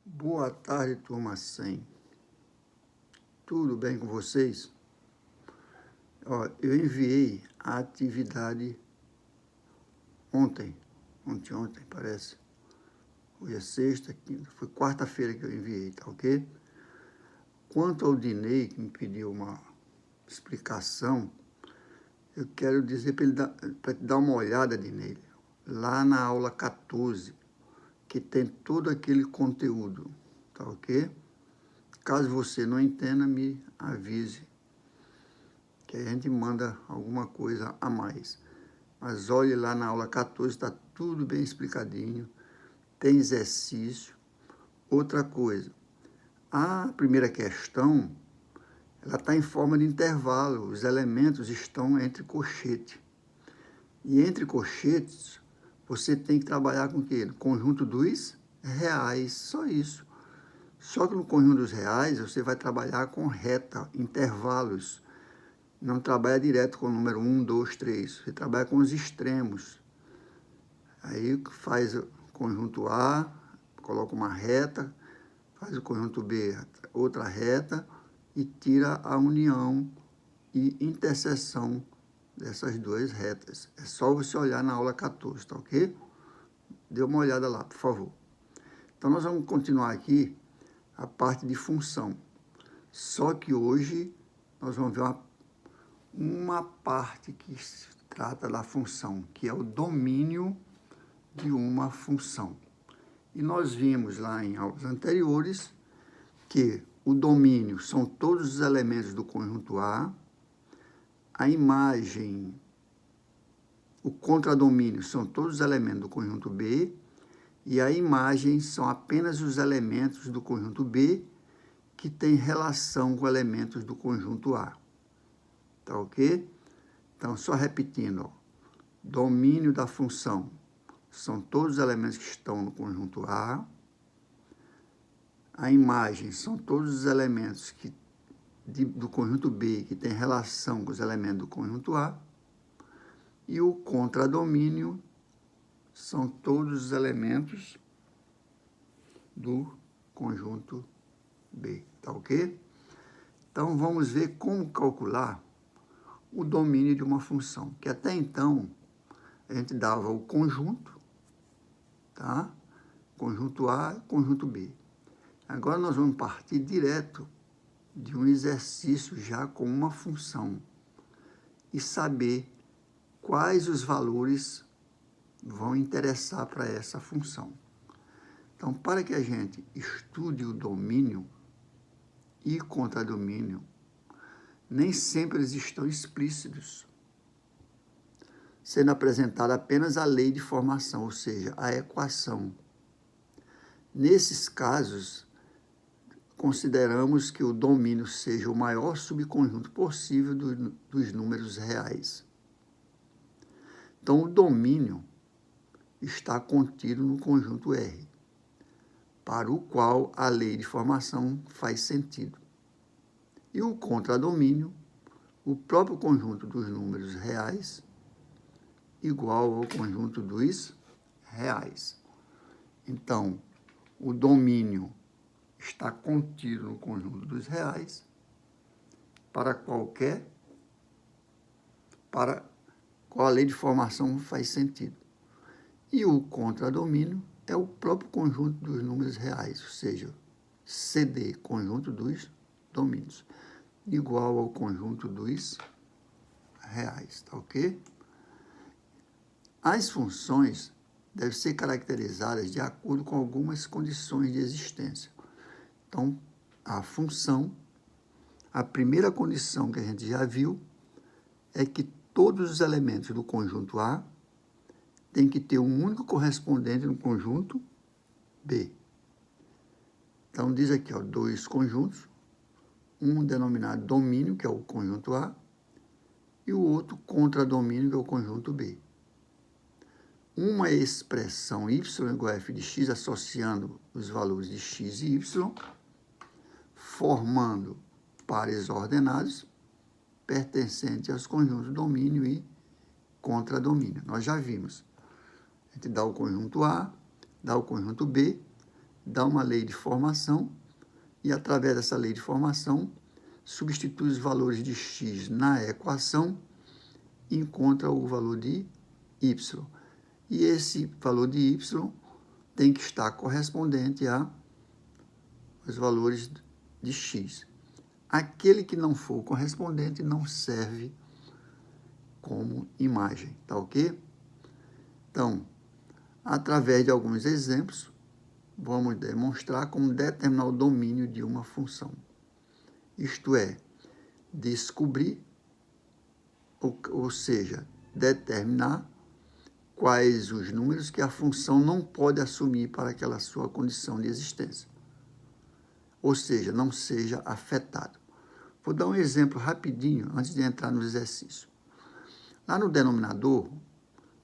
Boa tarde, turma 100. Tudo bem com vocês? Eu enviei a atividade ontem, parece. Hoje é sexta, quinta, foi quarta-feira que eu enviei, tá ok? Quanto ao Dinei, que me pediu uma explicação, eu quero dizer para dar uma olhada, Dinei, lá na aula 14, que tem todo aquele conteúdo, tá ok? Caso você não entenda, me avise, que a gente manda alguma coisa a mais. Mas olhe lá na aula 14, está tudo bem explicadinho, tem exercício. Outra coisa, a primeira questão, ela está em forma de intervalo, os elementos estão entre colchete. E entre colchetes, você tem que trabalhar com o quê? No conjunto dos reais, só isso. Só que no conjunto dos reais, você vai trabalhar com reta, intervalos. Não trabalha direto com o número 1, 2, 3. Você trabalha com os extremos. Aí faz o conjunto A, coloca uma reta, faz o conjunto B, outra reta, e tira a união e interseção dessas duas retas. É só você olhar na aula 14, tá ok? Dê uma olhada lá, por favor. Então, nós vamos continuar aqui a parte de função. Só que hoje nós vamos ver uma parte que se trata da função, que é o domínio de uma função. E nós vimos lá em aulas anteriores que o domínio são todos os elementos do conjunto a imagem, o contradomínio são todos os elementos do conjunto B, e a imagem são apenas os elementos do conjunto B que têm relação com elementos do conjunto A. Tá ok? Então, só repetindo, domínio da função são todos os elementos que estão no conjunto A imagem são todos os elementos do conjunto B que têm relação com os elementos do conjunto A, e o contradomínio são todos os elementos do conjunto B, tá ok? Então, vamos ver como calcular o domínio de uma função, que até então a gente dava o conjunto, tá? Conjunto A, conjunto B. Agora nós vamos partir direto de um exercício já com uma função e saber quais os valores vão interessar para essa função. Então, para que a gente estude o domínio e contradomínio, nem sempre eles estão explícitos, sendo apresentada apenas a lei de formação, ou seja, a equação. Nesses casos, consideramos que o domínio seja o maior subconjunto possível dos números reais. Então, o domínio está contido no conjunto R, para o qual a lei de formação faz sentido. E o contradomínio, o próprio conjunto dos números reais, igual ao conjunto dos reais. Então, o domínio está contido no conjunto dos reais para qual a lei de formação faz sentido. E o contradomínio é o próprio conjunto dos números reais, ou seja, CD, conjunto dos domínios, igual ao conjunto dos reais, tá ok? As funções devem ser caracterizadas de acordo com algumas condições de existência. Então, a função, a primeira condição que a gente já viu é que todos os elementos do conjunto A têm que ter um único correspondente no conjunto B. Então, diz aqui, dois conjuntos, um denominado domínio, que é o conjunto A, e o outro contradomínio, que é o conjunto B. Uma expressão y igual a f de x, associando os valores de x e y, formando pares ordenados, pertencentes aos conjuntos domínio e contradomínio. Nós já vimos. A gente dá o conjunto A, dá o conjunto B, dá uma lei de formação e, através dessa lei de formação, substitui os valores de x na equação e encontra o valor de y. E esse valor de y tem que estar correspondente aos valores de x. Aquele que não for correspondente não serve como imagem, tá ok? Então, através de alguns exemplos, vamos demonstrar como determinar o domínio de uma função. Isto é, descobrir, ou seja, determinar quais os números que a função não pode assumir para aquela sua condição de existência. Ou seja, não seja afetado. Vou dar um exemplo rapidinho antes de entrar no exercício. Lá no denominador,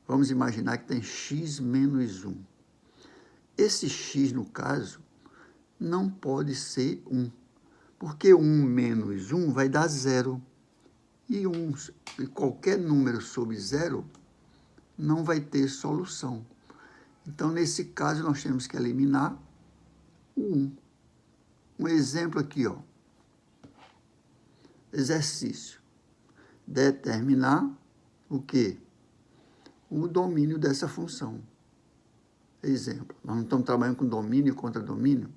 vamos imaginar que tem x menos 1. Esse x, no caso, não pode ser 1, porque 1 menos 1 vai dar 0. E qualquer número sobre 0 não vai ter solução. Então, nesse caso, nós temos que eliminar o 1. Um exemplo aqui, ó. Exercício. Determinar o quê? O domínio dessa função. Exemplo. Nós não estamos trabalhando com domínio e contra domínio.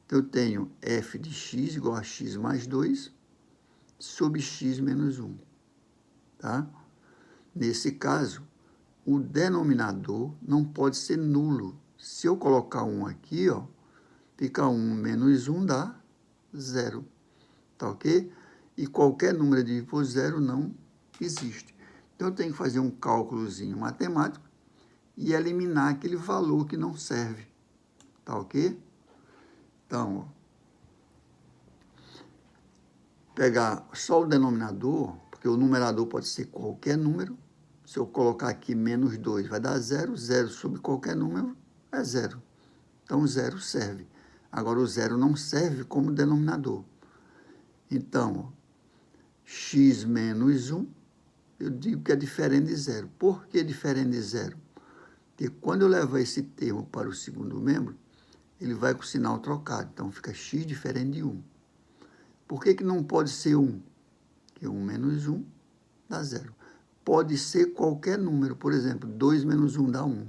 Então, eu tenho f de x igual a x mais 2 sobre x menos 1. Tá? Nesse caso, o denominador não pode ser nulo. Se eu colocar 1 aqui, ó, fica 1 menos 1 dá 0. Tá ok? E qualquer número dividido por 0 não existe. Então, eu tenho que fazer um cálculozinho matemático e eliminar aquele valor que não serve. Tá ok? Então, ó, pegar só o denominador, porque o numerador pode ser qualquer número. Se eu colocar aqui menos 2, vai dar 0. 0 sobre qualquer número é 0. Então, 0 serve. Agora, o 0 não serve como denominador. Então, ó, x menos 1, eu digo que é diferente de 0. Por que diferente de 0? Porque quando eu levar esse termo para o segundo membro, ele vai com o sinal trocado. Então, fica x diferente de 1. Por que não pode ser 1? Porque 1 menos 1 dá 0. Pode ser qualquer número. Por exemplo, 2 menos 1 dá 1.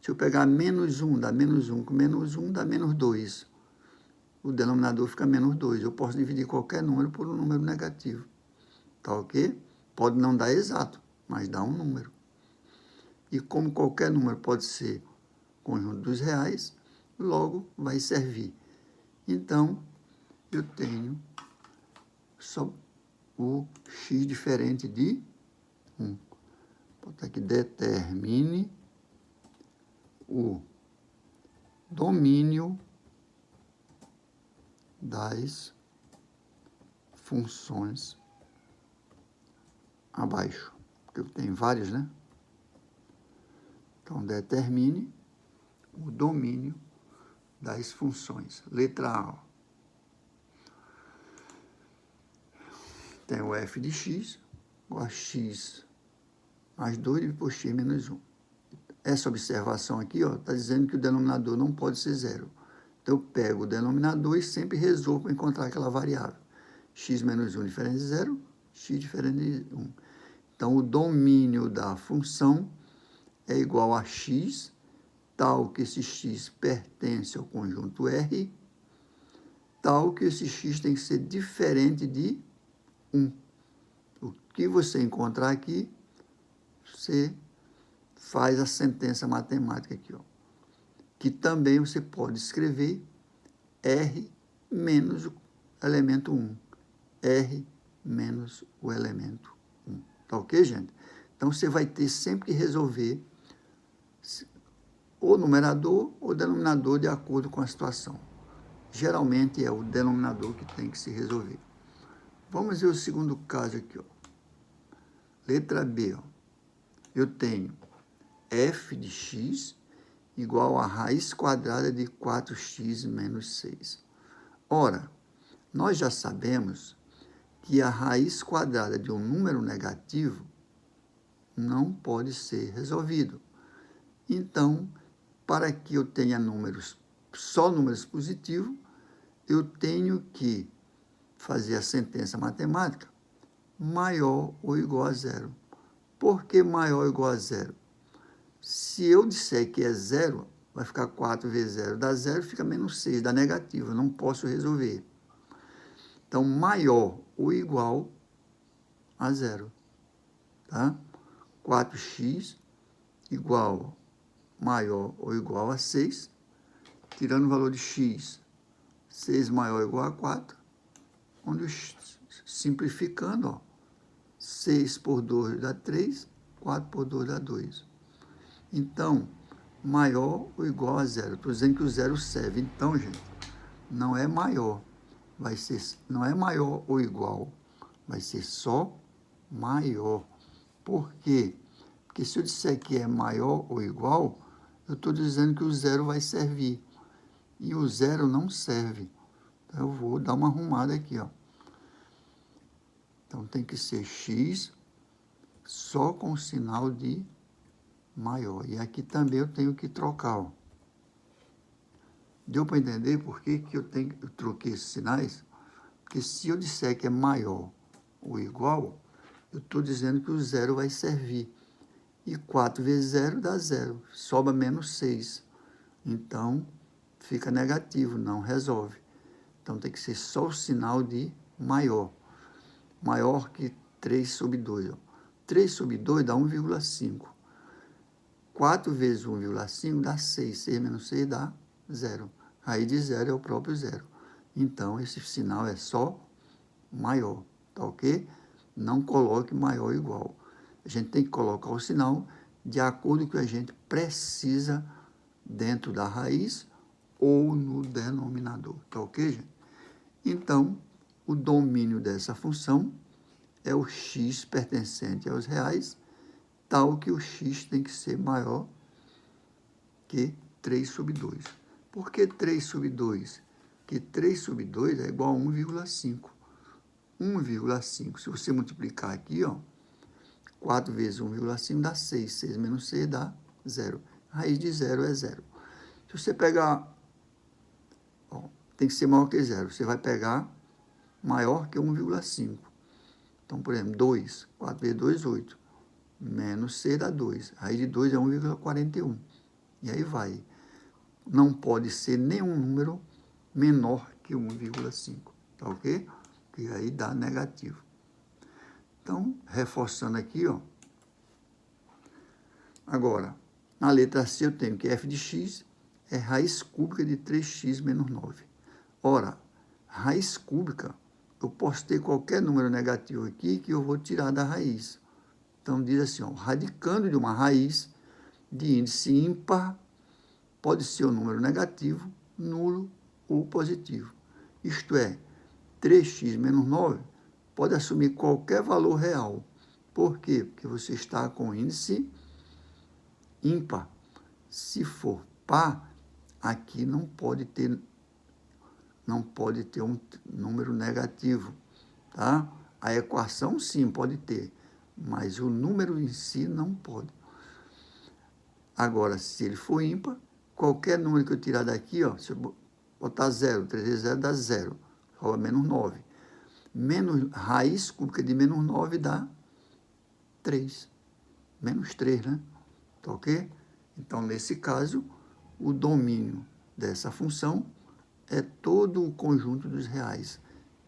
Se eu pegar menos 1, dá menos 1, com menos 1 dá menos 2. O denominador fica menos 2. Eu posso dividir qualquer número por um número negativo. Tá ok? Pode não dar exato, mas dá um número. E como qualquer número pode ser conjunto dos reais, logo vai servir. Então, eu tenho só o x diferente de 1. Vou botar aqui, determine o domínio das funções abaixo. Porque eu tenho vários, né? Então, determine o domínio das funções. Letra A. Tem o f de x igual a x mais 2 dividido por x menos 1. Essa observação aqui está dizendo que o denominador não pode ser 0. Então, eu pego o denominador e sempre resolvo para encontrar aquela variável. X menos 1 diferente de 0, x diferente de 1. Então, o domínio da função é igual a x, tal que esse x pertence ao conjunto R, tal que esse x tem que ser diferente de 1. O que você encontrar aqui, você faz a sentença matemática aqui, ó, que também você pode escrever R menos o elemento 1. R menos o elemento 1. Tá ok, gente? Então, você vai ter sempre que resolver o numerador ou denominador de acordo com a situação. Geralmente é o denominador que tem que se resolver. Vamos ver o segundo caso aqui, ó. Letra B, ó. Eu tenho f de x igual a raiz quadrada de 4x menos 6. Ora, nós já sabemos que a raiz quadrada de um número negativo não pode ser resolvido. Então, para que eu tenha números só números positivos, eu tenho que fazer a sentença matemática maior ou igual a zero. Por que maior ou igual a zero? Se eu disser que é zero, vai ficar 4 vezes zero dá zero, fica menos 6, dá negativo, eu não posso resolver. Então, maior ou igual a zero. Tá? 4x igual maior ou igual a 6, tirando o valor de x, 6 maior ou igual a 4, onde simplificando, ó, 6 por 2 dá 3, 4 por 2 dá 2. Então, maior ou igual a zero. Estou dizendo que o zero serve. Então, gente, não é maior. Não é maior ou igual. Vai ser só maior. Por quê? Porque se eu disser que é maior ou igual, eu estou dizendo que o zero vai servir. E o zero não serve. Então, eu vou dar uma arrumada aqui, ó. Então, tem que ser x só com o sinal de maior. E aqui também eu tenho que trocar, ó. Deu para entender por que eu troquei esses sinais? Porque se eu disser que é maior ou igual, eu estou dizendo que o zero vai servir. E 4 vezes zero dá zero, sobra menos 6. Então, fica negativo, não resolve. Então, tem que ser só o sinal de maior. Maior que 3 sobre 2. Ó. 3 sobre 2 dá 1,5. 4 vezes 1,5 dá 6. 6 menos 6 dá 0. Raiz de zero é o próprio zero. Então, esse sinal é só maior, tá ok? Não coloque maior ou igual. A gente tem que colocar o sinal de acordo com o que a gente precisa dentro da raiz ou no denominador, tá ok, gente? Então, o domínio dessa função é o x pertencente aos reais, tal que o x tem que ser maior que 3 sobre 2. Por que 3 sobre 2? Porque 3 sobre 2 é igual a 1,5. 1,5, se você multiplicar aqui, ó, 4 vezes 1,5 dá 6. 6 menos 6 dá 0. A raiz de 0 é 0. Se você pegar, ó, tem que ser maior que 0. Você vai pegar maior que 1,5. Então, por exemplo, 2. 4 vezes 2, 8. Menos 6 dá 2. A raiz de 2 é 1,41. E aí vai. Não pode ser nenhum número menor que 1,5. Tá ok? E aí dá negativo. Então, reforçando aqui, ó. Agora, na letra C eu tenho que f de x é raiz cúbica de 3x menos 9. Ora, raiz cúbica, eu posso ter qualquer número negativo aqui que eu vou tirar da raiz. Então, diz assim, ó, radicando de uma raiz de índice ímpar, pode ser um número negativo, nulo ou positivo. Isto é, 3x menos 9 pode assumir qualquer valor real. Por quê? Porque você está com índice ímpar. Se for par, aqui não pode ter um número negativo, tá? A equação sim pode ter, mas o número em si não pode. Agora, se ele for ímpar, qualquer número que eu tirar daqui, ó, se eu botar 0, 3 vezes 0 dá 0, sobra menos 9. Raiz cúbica de menos 9 dá 3. Menos 3, né? Tá ok? Então, nesse caso, o domínio dessa função é todo o conjunto dos reais,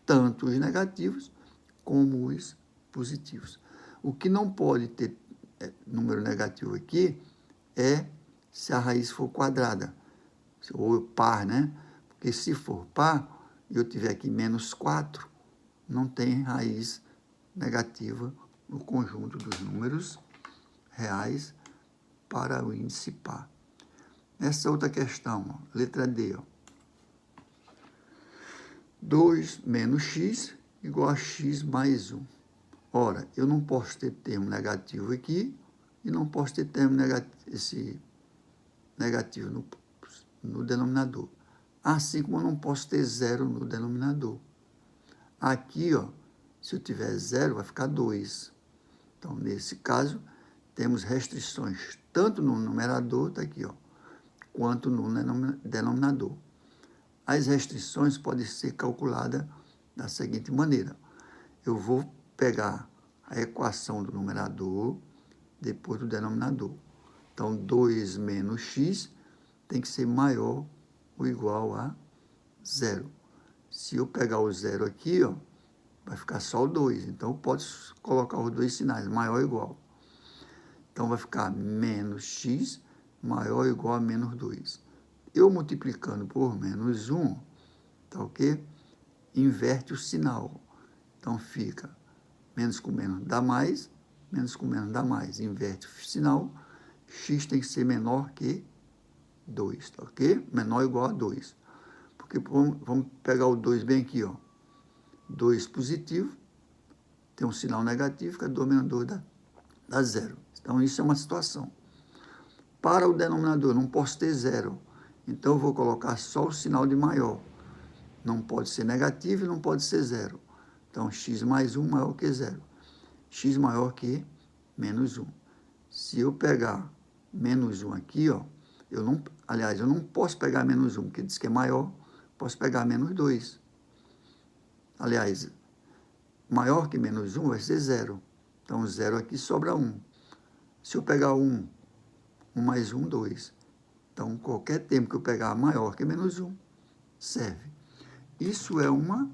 tanto os negativos como os positivos. O que não pode ter número negativo aqui é se a raiz for quadrada, ou par, né? Porque se for par, e eu tiver aqui menos 4, não tem raiz negativa no conjunto dos números reais para o índice par. Essa outra questão, ó, letra D, ó. 2 menos x igual a x mais 1. Ora, eu não posso ter termo negativo aqui e não posso ter termo negativo no denominador. Assim como eu não posso ter zero no denominador. Aqui, ó, se eu tiver zero, vai ficar 2. Então, nesse caso, temos restrições tanto no numerador, está aqui, ó, quanto no denominador. As restrições podem ser calculadas da seguinte maneira. Eu vou pegar a equação do numerador depois do denominador. Então, 2 menos x tem que ser maior ou igual a 0. Se eu pegar o 0 aqui, ó, vai ficar só o 2. Então, eu posso colocar os dois sinais, maior ou igual. Então, vai ficar menos x maior ou igual a menos 2. Eu multiplicando por menos 1, tá ok? Inverte o sinal. Então, fica menos com menos dá mais, menos com menos dá mais. Inverte o sinal, x tem que ser menor que 2, tá ok? Menor ou igual a 2. Porque vamos pegar o 2 bem aqui, ó. 2 positivo, tem um sinal negativo, fica 2 menos 2 dá 0. Então, isso é uma situação. Para o denominador, não posso ter 0. Então, eu vou colocar só o sinal de maior. Não pode ser negativo e não pode ser 0. Então, x mais 1 maior que 0. X maior que menos 1. Se eu pegar menos 1 aqui, ó, eu não posso pegar menos 1, porque diz que é maior, posso pegar menos 2. Aliás, maior que menos 1 vai ser 0. Então, 0 aqui sobra 1. Se eu pegar 1 mais 1, 2. Então, qualquer termo que eu pegar maior que menos 1, serve. Isso é uma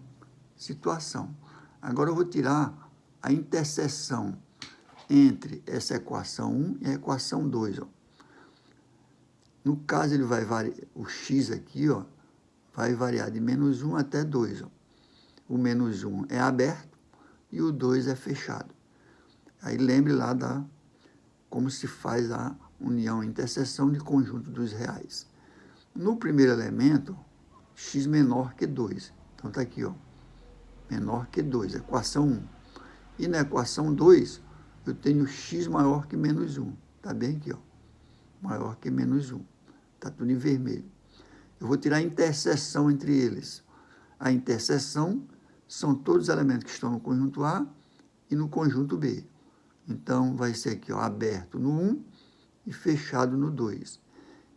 situação. Agora, eu vou tirar a interseção entre essa equação 1 e a equação 2. Ó. No caso, ele vai variar, o x aqui, ó, vai variar de menos 1 até 2. Ó. O menos 1 é aberto e o 2 é fechado. Aí lembre lá como se faz a união, interseção de conjunto dos reais. No primeiro elemento, x menor que 2. Então, está aqui, ó, menor que 2, equação 1. E na equação 2, eu tenho x maior que menos 1. Está bem aqui, ó, maior que menos 1. Está tudo em vermelho. Eu vou tirar a interseção entre eles. A interseção são todos os elementos que estão no conjunto A e no conjunto B. Então, vai ser aqui, ó, aberto no 1 e fechado no 2.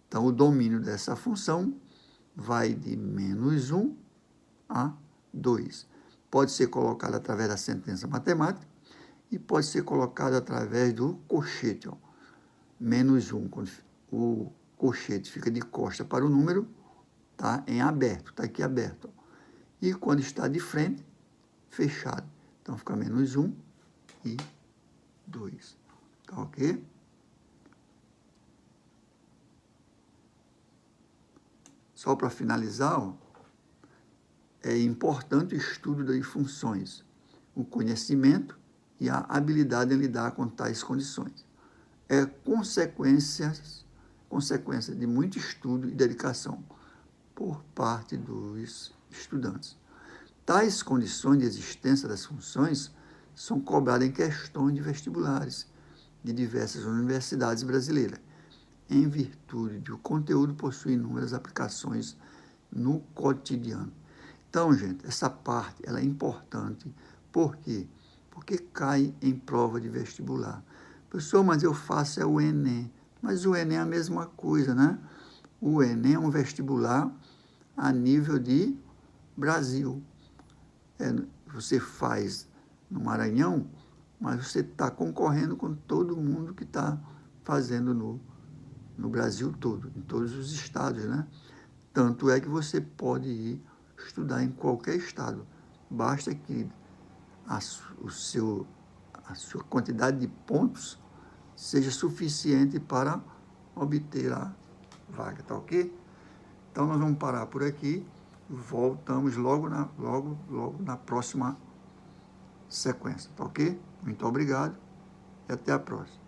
Então, o domínio dessa função vai de menos 1 a 2. Pode ser colocado através da sentença matemática e pode ser colocado através do colchete. Ó. Menos 1, quando o colchete fica de costa para o número, está em aberto, está aqui aberto. Ó. E quando está de frente, fechado. Então, fica menos 1 e 2. Tá ok? Só para finalizar, ó, é importante o estudo das funções, o conhecimento e a habilidade em lidar com tais condições. É consequência de muito estudo e dedicação por parte dos estudantes. Tais condições de existência das funções são cobradas em questões de vestibulares de diversas universidades brasileiras, em virtude de o conteúdo possuir inúmeras aplicações no cotidiano. Então, gente, essa parte ela é importante. Por quê? Porque cai em prova de vestibular. Professor, mas eu faço o Enem. Mas o Enem é a mesma coisa, né? O Enem é um vestibular a nível de Brasil. Você faz no Maranhão, mas você está concorrendo com todo mundo que está fazendo no Brasil todo, em todos os estados, né? Tanto é que você pode ir estudar em qualquer estado. Basta que a sua quantidade de pontos seja suficiente para obter a vaga, tá ok? Então, nós vamos parar por aqui. Voltamos logo na próxima sequência, tá ok? Muito obrigado e até a próxima.